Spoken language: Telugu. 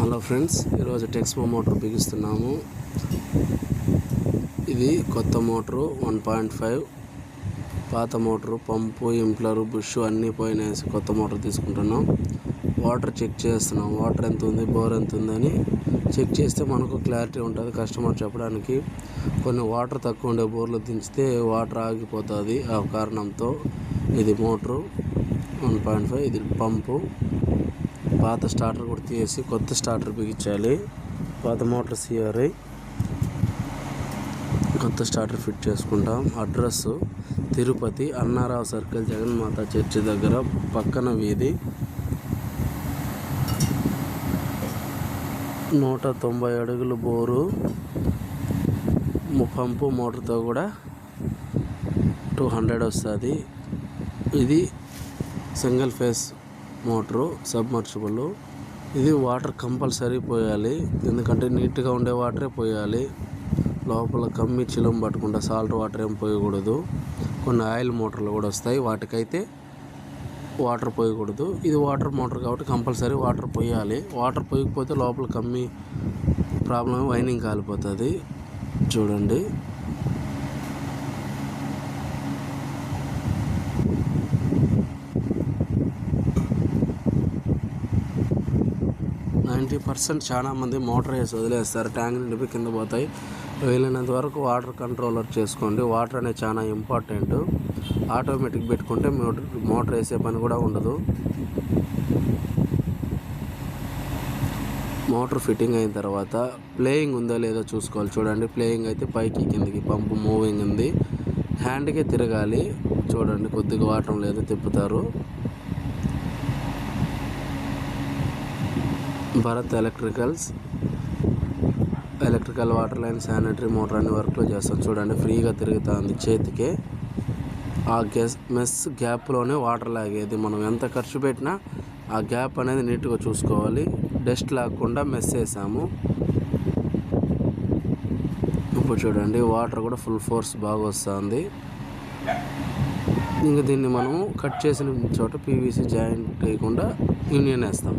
హలో ఫ్రెండ్స్, ఈరోజు టెక్స్మో మోటార్ బిగిస్తున్నాము. ఇది కొత్త మోటారు 1.5. పాత మోటారు పంపు, ఇంప్లరు, బుష్ అన్నీ పోయినేసి కొత్త మోటార్ తీసుకుంటున్నాం. వాటర్ చెక్ చేస్తున్నాం. వాటర్ ఎంత ఉంది, బోర్ ఎంత ఉందని చెక్ చేస్తే మనకు క్లారిటీ ఉంటుంది కస్టమర్ చెప్పడానికి. కొన్ని వాటర్ తక్కువ ఉండే బోర్లు దించితే వాటర్ ఆగిపోతుంది. ఆ కారణంతో ఇది మోటారు 1.5. ఇది పంపు. పాత స్టార్టర్ కూడా తీసి కొత్త స్టార్టర్ బిగించాలి. పాత మోటార్ సిఆర్ఐ, కొత్త స్టార్టర్ ఫిట్ చేసుకుంటాం. అడ్రస్ తిరుపతి, అన్నారావు సర్కిల్, జగన్మాత చర్చి దగ్గర, పక్కన వీధి. 190 అడుగులు బోరు, పంపు మోటార్తో కూడా 200 వస్తుంది. ఇది సింగిల్ ఫేస్ మోటరు, సబ్మర్సిబుల్. ఇది వాటర్ కంపల్సరీ పోయాలి, ఎందుకంటే నీట్గా ఉండే వాటరే పోయాలి. లోపల కమ్మి చిలం పట్టకుండా సాల్ట్ వాటర్ ఏం పోయకూడదు. కొన్ని ఆయిల్ మోటార్లు కూడా వస్తాయి, వాటికైతే వాటర్ పోయకూడదు. ఇది వాటర్ మోటార్ కాబట్టి కంపల్సరీ వాటర్ పోయాలి. వాటర్ పోయకపోతే లోపల కమ్మి ప్రాబ్లం, వైనింగ్ కాలిపోతుంది. చూడండి, చాలా మంది మోటార్ వేసి వదిలేస్తారు, ట్యాంక్ నిండిపి కింద పోతాయి. వీలైనంత వరకు వాటర్ కంట్రోలర్ చేసుకోండి. వాటర్ అనేది చాలా ఇంపార్టెంట్. ఆటోమేటిక్ పెట్టుకుంటే మోటార్ వేసే పని కూడా ఉండదు. మోటార్ ఫిట్టింగ్ అయిన తర్వాత ప్లేయింగ్ ఉందో లేదో చూసుకోవాలి. చూడండి, ప్లేయింగ్ అయితే పైకి కిందికి, పంపు మూవింగ్ ఉంది, హ్యాండ్కే తిరగాలి. చూడండి, కొద్దిగా వాటర్ లేదు, తిప్పుతారు. Bharat electrical water line, sanitary motor అన్ని వర్క్లో చేస్తాం. చూడండి, ఫ్రీగా తిరుగుతుంది చేతికే. ఆ మెస్ గ్యాప్లోనే వాటర్ లాగేది. మనం ఎంత ఖర్చు పెట్టినా ఆ గ్యాప్ అనేది నీట్గా చూసుకోవాలి. డస్ట్ లాగకుండా మెస్ వేసాము. ఇప్పుడు చూడండి, వాటర్ కూడా ఫుల్ ఫోర్స్ బాగా వస్తుంది. ఇంకా దీన్ని మనము కట్ చేసిన చోట పీవీసీ జాయింట్ వేయకుండా యూనియన్ వేస్తాం.